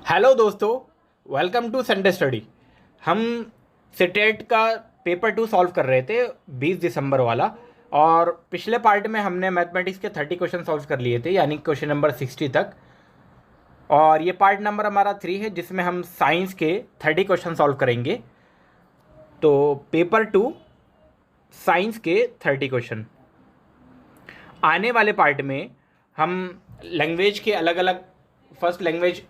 Hello दोस्तों, welcome to Sunday study. हम CTET का पेपर 2 सॉल्व कर रहे थे 20 दिसंबर वाला। और पिछले पार्ट में हमने मैथमेटिक्स के 30 क्वेश्चन सॉल्व कर लिए थे, यानी क्वेश्चन नंबर 60 तक। और ये पार्ट नंबर हमारा 3 है, जिसमें हम साइंस के 30 क्वेश्चन सॉल्व करेंगे। तो पेपर 2 साइंस के 30 क्वेश्चन। आने वाले पार्ट में हम लैंग्वेज के अलग अलग, फर्स्ट लैंग्वेज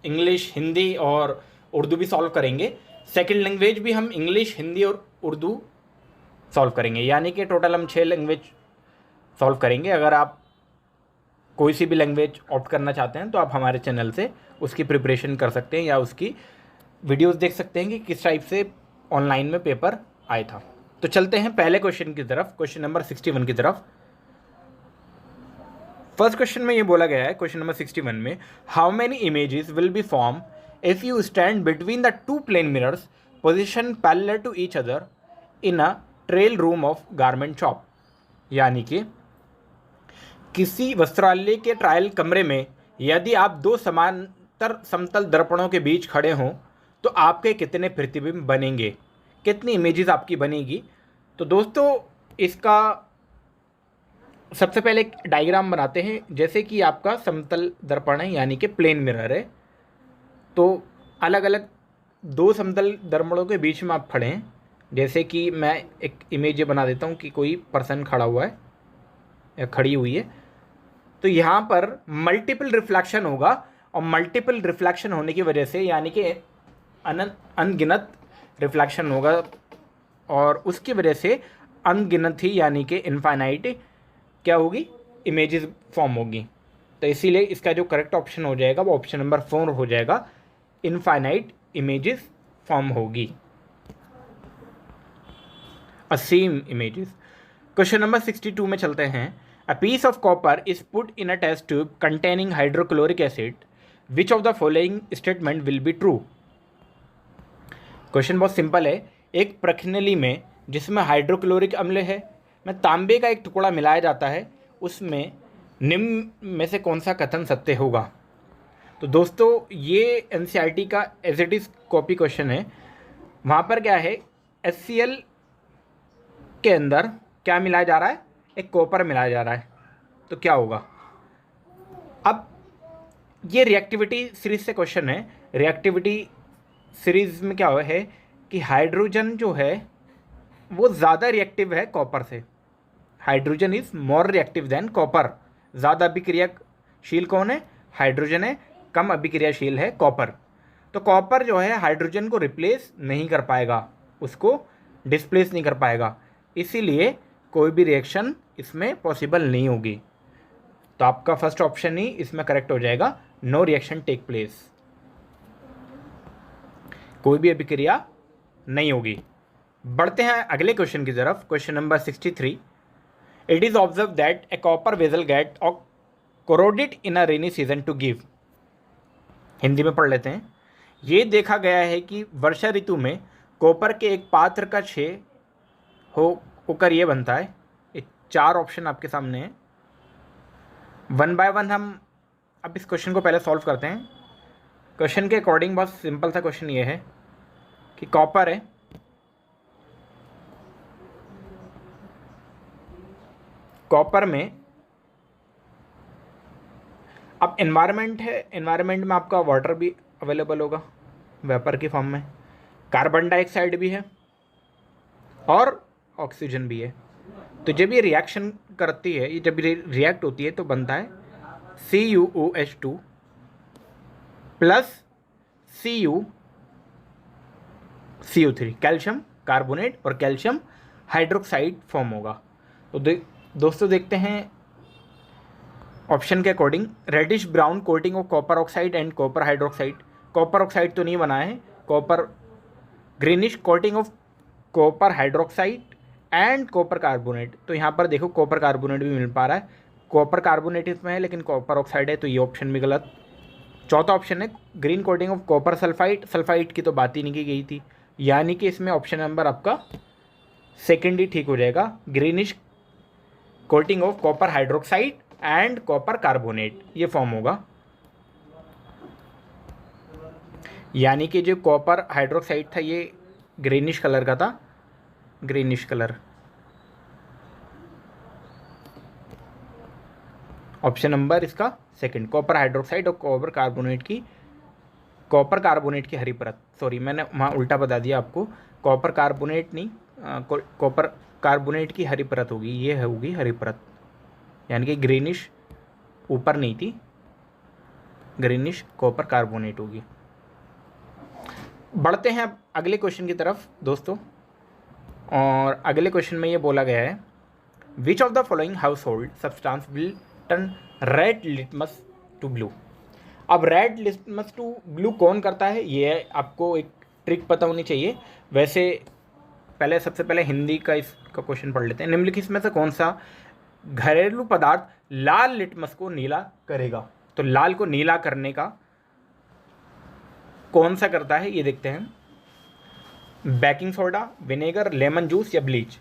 इंग्लिश, हिंदी और उर्दू भी सॉल्व करेंगे। सेकंड लैंग्वेज भी हम इंग्लिश, हिंदी और उर्दू सॉल्व करेंगे, यानी कि टोटल हम 6 लैंग्वेज सॉल्व करेंगे। अगर आप कोई सी भी लैंग्वेज ऑप्ट करना चाहते हैं तो आप हमारे चैनल से उसकी प्रिपरेशन कर सकते हैं या उसकी वीडियोस देख सकते हैं कि किस टाइप से ऑनलाइन में पेपर आया था। तो चलते हैं पहले क्वेश्चन की तरफ, क्वेश्चन नंबर 61 की तरफ। फर्स्ट क्वेश्चन में ये बोला गया है, क्वेश्चन नंबर 61 में, how many images will be form if you stand between the two plane mirrors position parallel to each other in a trail room of garment shop. यानी कि किसी वस्त्रालय के ट्रायल कमरे में यदि आप दो समांतर समतल दर्पणों के बीच खड़े हों तो आपके कितने प्रतिबिंब बनेंगे, कितनी इमेजेस आपकी बनेगी। तो दोस्तों, इसका सबसे पहले एक डायग्राम बनाते हैं। जैसे कि आपका समतल दर्पण है, यानी कि प्लेन मिरर है, तो अलग अलग दो समतल दर्पणों के बीच में आप खड़े हैं। जैसे कि मैं एक इमेज बना देता हूँ कि कोई पर्सन खड़ा हुआ है या खड़ी हुई है। तो यहाँ पर मल्टीपल रिफ्लेक्शन होगा, और मल्टीपल रिफ्लेक्शन होने की वजह से, यानी कि अनगिनत रिफ्लेक्शन होगा, और उसकी वजह से अनगिनत ही, यानी कि इनफाइनाइट क्या होगी, इमेजेस फॉर्म होगी। तो इसीलिए इसका जो करेक्ट ऑप्शन हो जाएगा वो ऑप्शन नंबर 4 हो जाएगा, इनफाइनाइट इमेजेस फॉर्म होगी, असीम इमेजेस। क्वेश्चन नंबर 62 में चलते हैं। A piece of copper is put in a test tube containing hydrochloric acid, which of the following statement will be true. Question बहुत सिंपल है। एक प्रश्नली में जिसमें हाइड्रोक्लोरिक अम्ल है में तांबे का एक टुकड़ा मिलाया जाता है, उसमें निम्न में से कौन सा कथन सत्य होगा। तो दोस्तों, ये NCERT का as it is copy question है। वहाँ पर क्या है, HCl के अंदर क्या मिलाया जा रहा है, एक कॉपर मिलाया जा रहा है। तो क्या होगा। अब ये रिएक्टिविटी सीरीज से क्वेश्चन है। रिएक्टिविटी सीरीज में क्या हुआ है कि हाइड्रोजन जो है वो ज़्यादा रिएक्टिव है कॉपर से। Hydrogen is more reactive than copper. ज़्यादा अभिक्रियाशील कौन है, हाइड्रोजन है। कम अभिक्रियाशील है कॉपर। तो कॉपर जो है हाइड्रोजन को रिप्लेस नहीं कर पाएगा, उसको डिस्प्लेस नहीं कर पाएगा, इसीलिए कोई भी रिएक्शन इसमें पॉसिबल नहीं होगी। तो आपका फर्स्ट ऑप्शन ही इसमें करेक्ट हो जाएगा, नो रिएक्शन टेक प्लेस, कोई भी अभिक्रिया नहीं होगी। बढ़ते हैं अगले क्वेश्चन की तरफ, question number 63। It is observed that a copper vessel get corroded in a rainy season to give। Hindi में पढ़ लेते हैं। ये देखा गया है कि वर्षा ऋतु में कॉपर के एक पात्र का क्षय होकर ये बनता है। ये 4 ऑप्शन आपके सामने हैं। वन बाय वन हम अब इस क्वेश्चन को पहले सॉल्व करते हैं। क्वेश्चन के अकॉर्डिंग बहुत सिंपल सा क्वेश्चन ये है कि कॉपर है, कॉपर में अब एनवायरनमेंट है, एनवायरनमेंट में आपका वाटर भी अवेलेबल होगा वेपर की फॉर्म में, कार्बन डाइऑक्साइड भी है और ऑक्सीजन भी है। तो जब ये रिएक्शन करती है, ये जब रिएक्ट होती है तो बनता है CuOH2 plus CO3, calcium carbonate और कैल्शियम हाइड्रोक्साइड फॉर्म होगा। तो दोस्तों देखते हैं ऑप्शन के according, reddish brown coating of copper oxide and copper hydroxide. Copper oxide तो नहीं बना है, copper greenish coating of copper hydroxide and copper carbonate. तो यहाँ पर देखो कॉपर कार्बोनेट भी मिल पा रहा है, कॉपर कार्बोनेट इसमें है लेकिन कॉपर ऑक्साइड है, तो ये ऑप्शन भी गलत। चौथा ऑप्शन है green coating of copper sulphide. Sulphide की तो बात ही नहीं की गई थी, यानी कि इसमें ऑप्शन नंबर आपका सेकेंड ही ठीक हो जाएगा, greenish coating of copper hydroxide and copper carbonate, ये फॉर्म होगा। यानी कि जो कॉपर हाइड्रोक्साइड था ये ग्रीनिश कलर का था, ग्रीनिश कलर। ऑप्शन नंबर इसका सेकंड, कॉपर हाइड्रोक्साइड और कॉपर कार्बोनेट की हरी परत। सॉरी, मैंने वहाँ उल्टा बता दिया आपको, कॉपर कार्बोनेट नहीं, कॉपर कार्बोनेट की हरी परत होगी, ये होगी हरी परत, यानी कि ग्रीनिश ऊपर नहीं थी, ग्रीनिश कॉपर कार्बोनेट होगी। बढ़ते हैं अब अगले क्वेश्चन की तरफ दोस्तों, और अगले क्वेश्चन में ये बोला गया है, which of the following household substance will turn red litmus to blue. अब रेड लिटमस टू ब्लू कौन करता है, ये आपको एक ट्रिक पता होनी चाहिए। वैसे पहले सबसे पहले हिंदी का इसका क्वेश्चन पढ़ लेते हैं। निम्नलिखित में से कौन सा घरेलू पदार्थ लाल लिटमस को नीला करेगा। तो लाल को नीला करने का कौन सा करता है ये देखते हैं। Baking soda, vinegar, lemon juice या ब्लीच।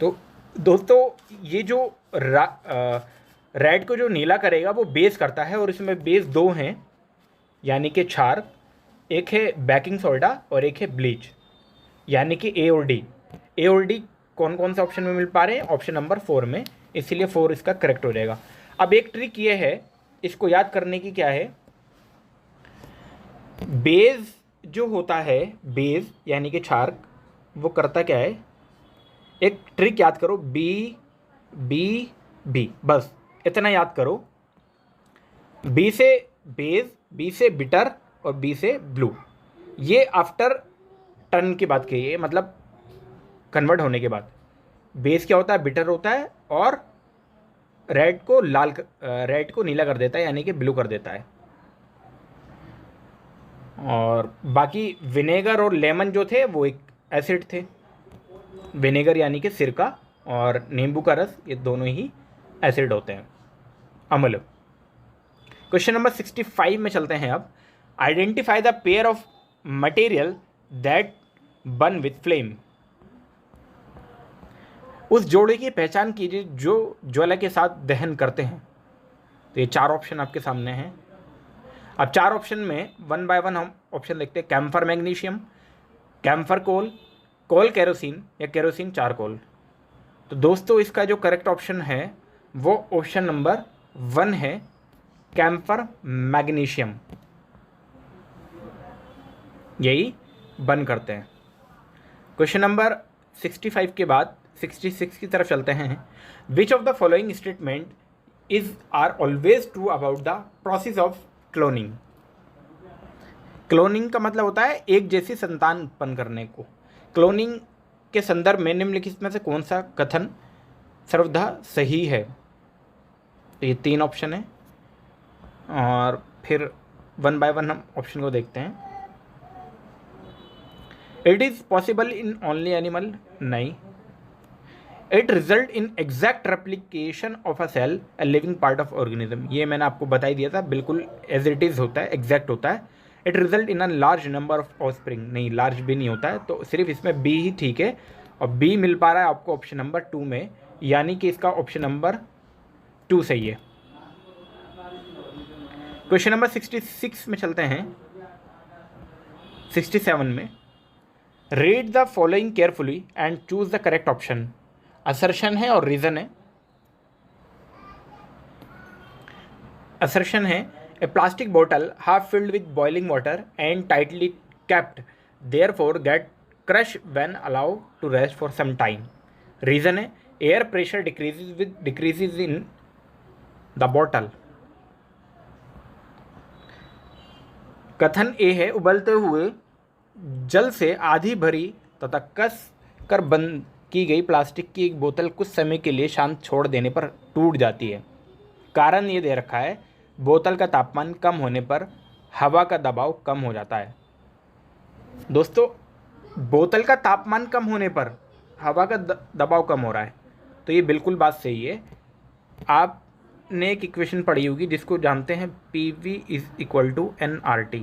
तो दोस्तों ये जो रेड को जो नीला करेगा वो बेस करता है, और इसमें बेस दो हैं, यानी कि क्षार, एक है बेकिंग सोडा और एक है ब्लीच, यानी कि ए और डी। ए और डी कौन कौन से ऑप्शन में मिल पा रहे हैं, ऑप्शन नंबर 4 में, इसीलिए 4 इसका करेक्ट हो जाएगा। अब एक ट्रिक ये है, इसको याद करने की क्या है, बेस जो होता है, बेस यानी कि क्षार, वो करता क्या है, एक ट्रिक याद करो, बी बी बी, बस इतना याद करो। बी से बेस, बी से बिटर और बी से ब्लू। ये आफ्टर टर्न की बात कही है, मतलब कन्वर्ट होने के बाद। बेस क्या होता है, बिटर होता है, और रेड को नीला कर देता है, यानी कि ब्लू कर देता है। और बाकी विनेगर और लेमन जो थे वो एक एसिड थे, विनेगर यानी कि सिरका, और नींबू का रस, ये दोनों ही एसिड होते हैं, अम्ल। क्वेश्चन नंबर 65 में चलते हैं अब। Identify the pair of material that burn with flame. उस जोड़े की पहचान कीजिए जो ज्वाला के साथ दहन करते हैं। तो ये 4 ऑप्शन आपके सामने हैं। अब 4 ऑप्शन में वन बाय वन हम ऑप्शन देखते हैं। कैम्फर मैग्नीशियम, कैम्फर कोल, कोल केरोसिन या केरोसिन चारकोल। तो दोस्तों इसका जो करेक्ट ऑप्शन है वो ऑप्शन नंबर 1 है, कैम्फर मैग्नीशियम, यही बर्न करते हैं। क्वेश्चन नंबर 65 के बाद 66 की तरफ चलते हैं। Which of the following statement are always true about the process of cloning. Cloning का मतलब होता है एक जैसी संतान उत्पन्न करने को। क्लोनिंग के संदर्भ में निम्नलिखित में से कौन सा कथन सर्वथा सही है। तो ये 3 ऑप्शन है, और फिर वन बाय वन हम ऑप्शन को देखते हैं। It is possible in only animal, नहीं। It result in exact replication of a cell, a living part of organism, ये मैंने आपको बता ही दिया था, बिल्कुल एज इट इज़ होता है, एग्जैक्ट होता है। It result in a large number of offspring, नहीं, लार्ज भी नहीं होता है, तो सिर्फ इसमें बी ही ठीक है, और बी मिल पा रहा है आपको ऑप्शन नंबर 2 में, यानी कि इसका ऑप्शन नंबर 2 सही है। क्वेश्चन नंबर 66 में चलते हैं। 67 में, read the following carefully and choose the correct option. Assertion है और रीजन है। असर्शन है, a plastic bottle half filled with boiling water and tightly capped therefore get crush when allow to rest for some time. Reason है, air pressure decreases in the bottle. कथन A है, उबलते हुए जल से आधी भरी तथा कस कर बंद की गई प्लास्टिक की एक बोतल कुछ समय के लिए शांत छोड़ देने पर टूट जाती है। कारण ये दे रखा है, बोतल का तापमान कम होने पर हवा का दबाव कम हो जाता है। दोस्तों बोतल का तापमान कम होने पर हवा का दबाव कम हो रहा है, तो ये बिल्कुल बात सही है। आपने एक इक्वेशन पढ़ी होगी जिसको जानते हैं PV = nRT।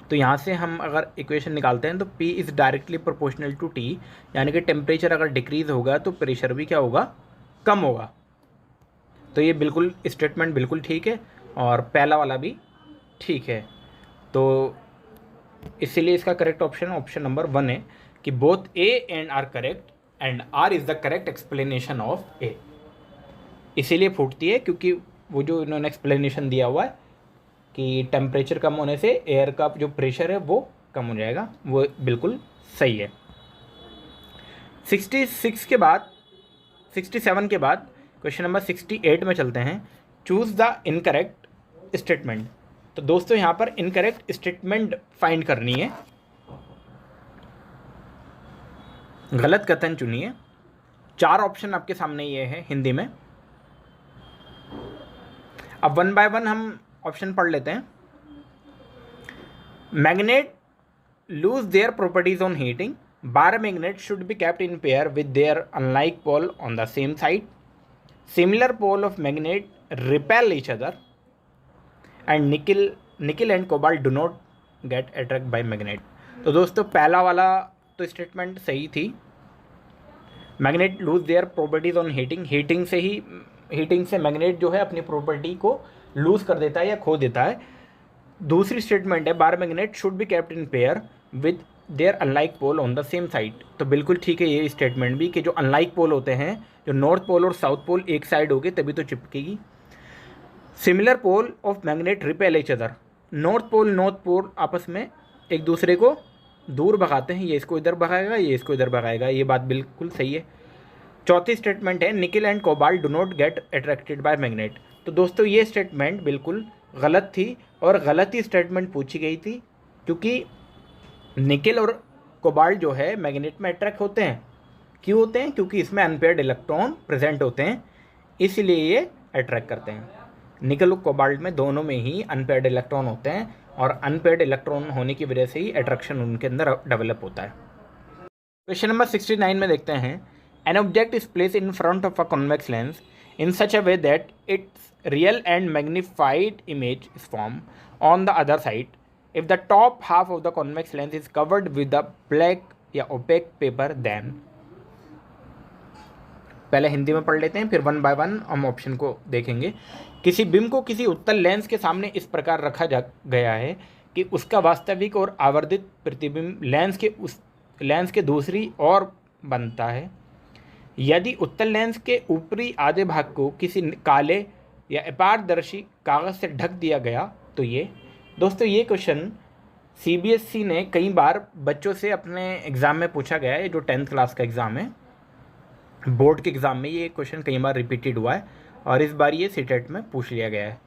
तो यहाँ से हम अगर इक्वेशन निकालते हैं तो P is directly proportional to T, यानी कि टेम्परेचर अगर डिक्रीज होगा तो प्रेशर भी क्या होगा, कम होगा। तो ये बिल्कुल स्टेटमेंट बिल्कुल ठीक है, और पहला वाला भी ठीक है। तो इसीलिए इसका करेक्ट ऑप्शन नंबर 1 है कि both A and R correct and R is the correct explanation of A. इसीलिए फूटती है क्योंकि वो जो इन्होंने एक्सप्लेनेशन दिया हुआ है कि टेम्परेचर कम होने से एयर का जो प्रेशर है वो कम हो जाएगा, वो बिल्कुल सही है। 66 के बाद 67 के बाद क्वेश्चन नंबर 68 में चलते हैं। Choose the incorrect statement. तो दोस्तों यहाँ पर इनकरेक्ट स्टेटमेंट फाइंड करनी है, गलत कथन चुनिए। 4 ऑप्शन आपके सामने ये है हिंदी में। अब 1 बाय 1 हम ऑप्शन पढ़ लेते हैं। Magnet lose their properties on heating. Bar magnet should be kept in pair with their unlike pole on the same side. Similar pole of magnet repel each other, and nickel and cobalt do not get attracted by magnet. तो दोस्तों पहला वाला तो statement सही थी। Magnet lose their properties on heating से magnet जो है अपनी प्रॉपर्टी को लूज कर देता है या खो देता है। दूसरी स्टेटमेंट है bar magnet should be kept in pair with their unlike pole on the same side. तो बिल्कुल ठीक है ये स्टेटमेंट भी कि जो अनलाइक पोल होते हैं, जो नॉर्थ पोल और साउथ पोल एक साइड होगी तभी तो चिपकेगी। Similar pole of magnet repel each other. North pole आपस में एक दूसरे को दूर भगाते हैं, ये इसको इधर भगाएगा, ये इसको इधर भगाएगा, ये बात बिल्कुल सही है। चौथी स्टेटमेंट है निकल and cobalt do not get attracted by magnet. तो दोस्तों ये स्टेटमेंट बिल्कुल गलत थी और गलत ही स्टेटमेंट पूछी गई थी, क्योंकि निकल और कोबाल्ट जो है मैग्नेट में अट्रैक्ट होते हैं। क्यों होते हैं? क्योंकि इसमें अनपेयर्ड इलेक्ट्रॉन प्रेजेंट होते हैं, इसलिए ये अट्रैक्ट करते हैं। निकल और कोबाल्ट में दोनों में ही अनपेयर्ड इलेक्ट्रॉन होते हैं और अनपेयर्ड इलेक्ट्रॉन होने की वजह से ही अट्रैक्शन उनके अंदर डेवलप होता है। क्वेश्चन नंबर 69 में देखते हैं। An object is place in front of a convex lens in such a way that it's real and magnified image is form on the other side if the top half of the convex lens is covered with the black या opaque paper then। पहले हिंदी में पढ़ लेते हैं, फिर 1 by 1 हम option को देखेंगे। किसी बिंब को किसी उत्तल लेंस के सामने इस प्रकार रखा गया है कि उसका वास्तविक और आवर्धित प्रतिबिंब लेंस के दूसरी ओर बनता है। यदि उत्तल लेंस के ऊपरी आधे भाग को किसी काले या अपारदर्शी कागज से ढक दिया गया तो ये। दोस्तों ये क्वेश्चन CBSE ने कई बार बच्चों से अपने एग्ज़ाम में पूछा गया है। जो 10th क्लास का एग्ज़ाम है, बोर्ड के एग्ज़ाम में ये क्वेश्चन कई बार रिपीटेड हुआ है और इस बार ये सीटेट में पूछ लिया गया है।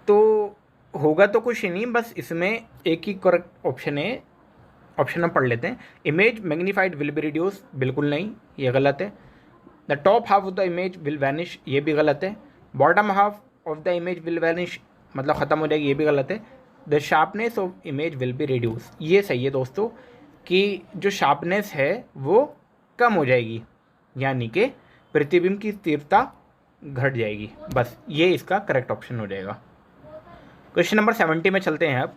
तो होगा तो कुछ ही नहीं, बस इसमें एक ही करेक्ट ऑप्शन है। ऑप्शन हम पढ़ लेते हैं। Image magnified will be reduce, बिल्कुल नहीं, ये गलत है। The top half of the image will vanish, ये भी गलत है। Bottom half of the image will vanish मतलब ख़त्म हो जाएगी, ये भी गलत है। The sharpness of image will be reduce, ये सही है दोस्तों कि जो शार्पनेस है वो कम हो जाएगी, यानी कि प्रतिबिंब की तीव्रता घट जाएगी। बस ये इसका करेक्ट ऑप्शन हो जाएगा। क्वेश्चन नंबर 70 में चलते हैं अब।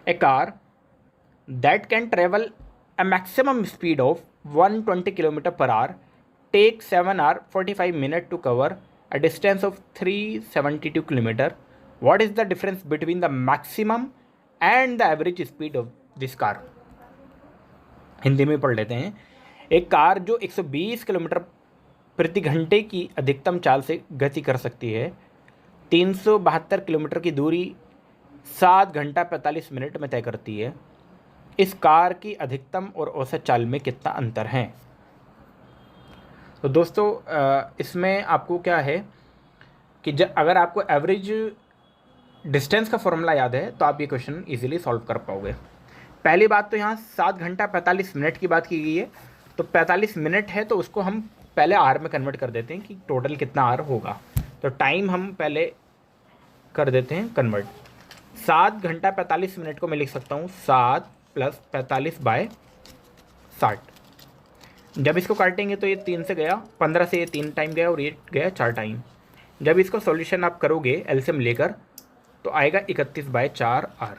A car that can travel a maximum speed of 120 km/h take 7 hours 45 minutes to cover a distance of 372 km. What is the difference between the maximum and the average speed of this car? Hindi में पढ़ लेते हैं। एक car जो 120 kilometre प्रति घंटे की अधिकतम चाल से गति कर सकती है, 372 किलोमीटर की दूरी 7 घंटा 45 मिनट में तय करती है। इस कार की अधिकतम और औसत चाल में कितना अंतर है? तो दोस्तों इसमें आपको क्या है कि अगर आपको एवरेज डिस्टेंस का फॉर्मूला याद है तो आप ये क्वेश्चन इजीली सॉल्व कर पाओगे। पहली बात तो यहाँ 7 घंटा 45 मिनट की बात की गई है, तो 45 मिनट है तो उसको हम पहले आर में कन्वर्ट कर देते हैं कि टोटल कितना आर होगा। तो टाइम हम पहले कर देते हैं कन्वर्ट। 7 घंटा 45 मिनट को मैं लिख सकता हूँ 7 + 45/60। जब इसको काटेंगे तो ये 3 से गया, 15 से ये 3 टाइम गया और ये गया 4 टाइम। जब इसको सॉल्यूशन आप करोगे एलसीएम लेकर तो आएगा 31/4 आर,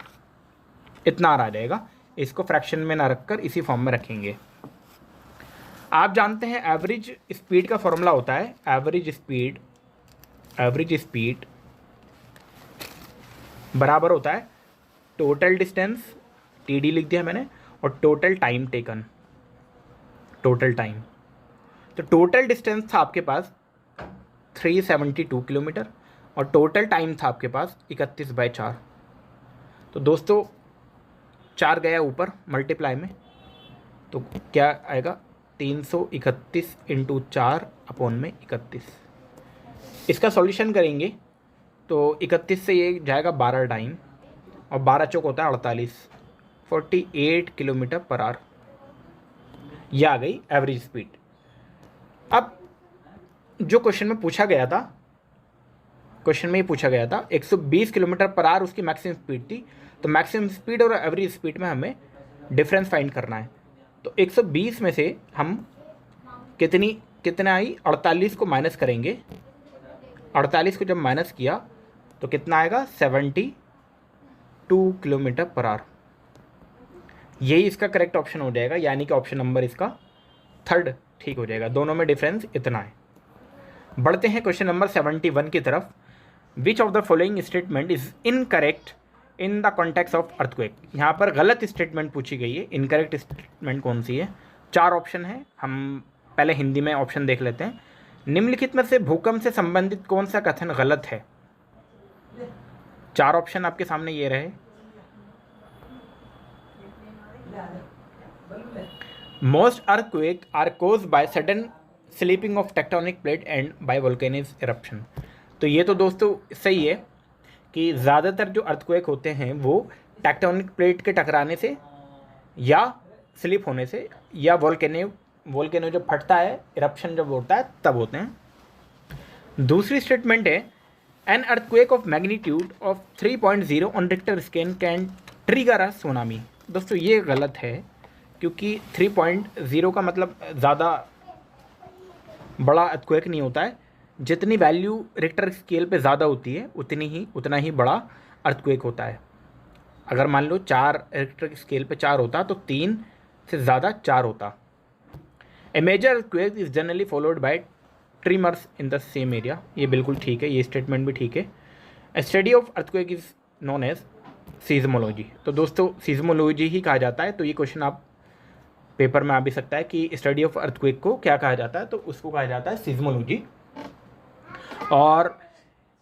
इतना आर आ जाएगा। इसको फ्रैक्शन में ना रखकर इसी फॉर्म में रखेंगे। आप जानते हैं एवरेज स्पीड का फॉर्मूला होता है एवरेज स्पीड बराबर होता है टोटल डिस्टेंस, TD लिख दिया मैंने, और total time taken, total time. तो टोटल डिस्टेंस था आपके पास 372 किलोमीटर और टोटल टाइम था आपके पास 31/4। तो दोस्तों 4 गया ऊपर मल्टीप्लाई में, तो क्या आएगा 331 इंटू 4/31। इसका सॉल्यूशन करेंगे तो 31 से ये जाएगा 12 टाइम, और 12 चौक होता है 48, 48 किलोमीटर पर आवर। ये आ गई एवरेज स्पीड। अब जो क्वेश्चन में पूछा गया था, क्वेश्चन में ही पूछा गया था 120 किलोमीटर पर आवर उसकी मैक्सिमम स्पीड थी, तो मैक्सिमम स्पीड और एवरेज स्पीड में हमें डिफरेंस फाइंड करना है। तो 120 में से हम कितना आई 48 को माइनस करेंगे, 48 को जब माइनस किया तो कितना आएगा 72 किलोमीटर पर आवर। यही इसका करेक्ट ऑप्शन हो जाएगा, यानी कि ऑप्शन नंबर इसका 3rd ठीक हो जाएगा। दोनों में डिफरेंस इतना है। बढ़ते हैं क्वेश्चन नंबर 71 की तरफ। विच of the following statement is incorrect in the context of earthquake. यहाँ पर गलत स्टेटमेंट पूछी गई है। इनकरेक्ट स्टेटमेंट कौन सी है? 4 ऑप्शन है, हम पहले हिंदी में ऑप्शन देख लेते हैं। निम्नलिखित में से भूकंप से संबंधित कौन सा कथन गलत है? 4 ऑप्शन आपके सामने ये रहे। Most earthquake are caused by sudden slipping of tectonic plate and by volcanic eruption. तो ये तो दोस्तों सही है कि ज़्यादातर जो अर्थक्वेक होते हैं वो टेक्टोनिक प्लेट के टकराने से या स्लिप होने से या वोल्केनो जब फटता है, इरप्शन जब होता है तब होते हैं। दूसरी स्टेटमेंट है an earthquake of magnitude of 3.0 on Richter scale can trigger a tsunami. दोस्तों ये गलत है, क्योंकि 3.0 का मतलब ज़्यादा बड़ा अर्थक्वेक नहीं होता है। जितनी वैल्यू रिक्टर स्केल पे ज़्यादा होती है उतना ही बड़ा अर्थक्वेक होता है। अगर मान लो 4 रिक्टर स्केल पे 4 होता तो 3 से ज़्यादा 4 होता। A major earthquake is generally followed by tremors in the same area. ये बिल्कुल ठीक है, ये स्टेटमेंट भी ठीक है। A study of earthquake is known as seismology. तो दोस्तों सीज़मोलॉजी ही कहा जाता है। तो ये क्वेश्चन आप पेपर में आ भी सकता है कि स्टडी ऑफ अर्थक्वेक को क्या कहा जाता है, तो उसको कहा जाता है सीज़मोलॉजी। और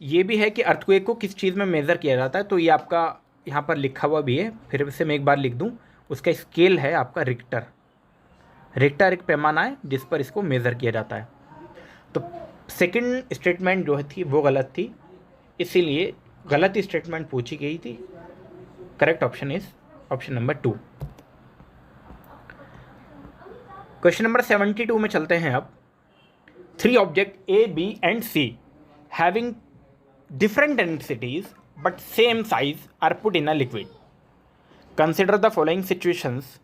ये भी है कि अर्थक्वेक को किस चीज़ में मेज़र किया जाता है, तो ये आपका यहाँ पर लिखा हुआ भी है, फिर से मैं एक बार लिख दूँ। उसका स्केल है आपका रिक्टर। रिक्टर एक पैमाना है जिस पर इसको मेज़र किया जाता है। तो सेकंड स्टेटमेंट जो थी वो गलत थी, इसीलिए गलत स्टेटमेंट पूछी गई थी। Correct option is option number 2। Question number 72 में चलते हैं अब। 3 object A, B and C having different densities but same size are put in a liquid. Consider the following situations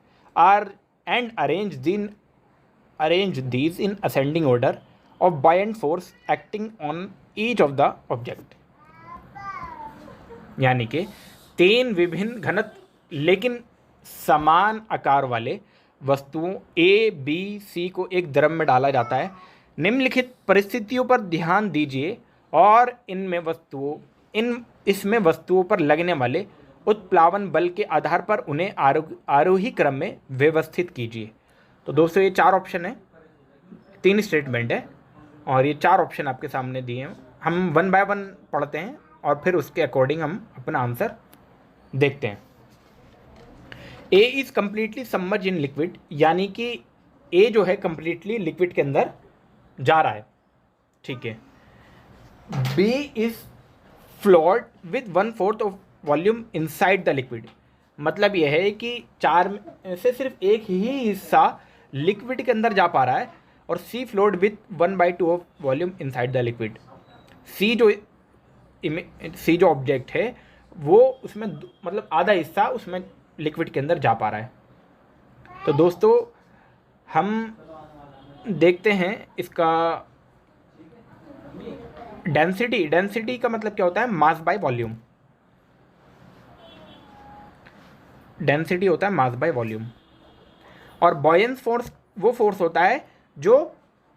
and arrange these in ascending order of buoyant force acting on each of the object. यानी कि 3 विभिन्न घनत्व लेकिन समान आकार वाले वस्तुओं A, B, C को एक द्रव में डाला जाता है। निम्नलिखित परिस्थितियों पर ध्यान दीजिए और इसमें वस्तुओं पर लगने वाले उत्प्लावन बल के आधार पर उन्हें आरोही क्रम में व्यवस्थित कीजिए। तो दोस्तों ये 4 ऑप्शन है, 3 स्टेटमेंट है और ये 4 ऑप्शन आपके सामने दिए हैं। हम 1 बाय 1 पढ़ते हैं और फिर उसके अकॉर्डिंग हम अपना आंसर देखते हैं। A is completely submerge in liquid, यानी कि A जो है कम्प्लीटली लिक्विड के अंदर जा रहा है, ठीक है। B is float with 1/4 of volume inside the liquid, मतलब यह है कि 4 में से सिर्फ एक ही हिस्सा लिक्विड के अंदर जा पा रहा है। और C float with 1/2 of volume inside the liquid. C जो ऑब्जेक्ट है वो उसमें मतलब आधा हिस्सा उसमें लिक्विड के अंदर जा पा रहा है। तो दोस्तों हम देखते हैं इसका डेंसिटी का मतलब क्या होता है? Mass by volume. डेंसिटी होता है मास बाय वॉल्यूम। और बॉयंस फोर्स वो फोर्स होता है जो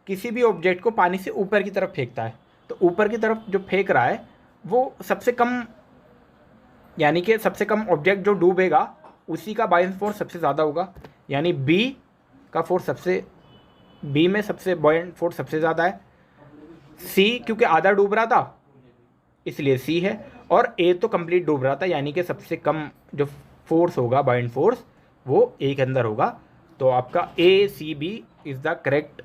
किसी भी ऑब्जेक्ट को पानी से ऊपर की तरफ फेंकता है। तो ऊपर की तरफ जो फेंक रहा है वो सबसे कम यानी कि सबसे कम ऑब्जेक्ट जो डूबेगा उसी का बायेंट फोर्स सबसे ज़्यादा होगा, यानी बी का फोर्स सबसे, बी में सबसे बायेंट फोर्स सबसे ज़्यादा है। सी क्योंकि आधा डूब रहा था इसलिए सी है, और ए तो कंप्लीट डूब रहा था, यानी कि सबसे कम जो फोर्स होगा बायेंट फोर्स वो ए के अंदर होगा। तो आपका A C B is the correct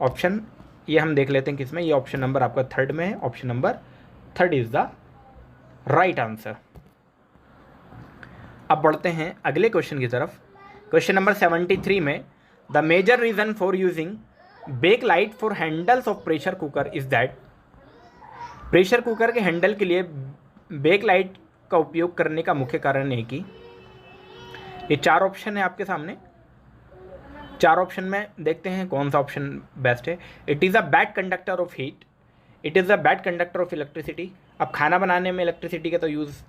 option. ये हम देख लेते हैं किसमें, ये ऑप्शन नंबर आपका थर्ड में है, option number third is the right answer. अब बढ़ते हैं अगले क्वेश्चन की तरफ। क्वेश्चन नंबर 73 में the major reason for using Bakelite for handles of pressure cooker is that, pressure cooker के हैंडल के लिए बेक लाइट का उपयोग करने का मुख्य कारण है कि, ये चार ऑप्शन है आपके सामने, चार ऑप्शन में देखते हैं कौन सा ऑप्शन बेस्ट है। It is a bad conductor of heat, it is a bad conductor of electricity. अब खाना बनाने में इलेक्ट्रिसिटी का तो यूज़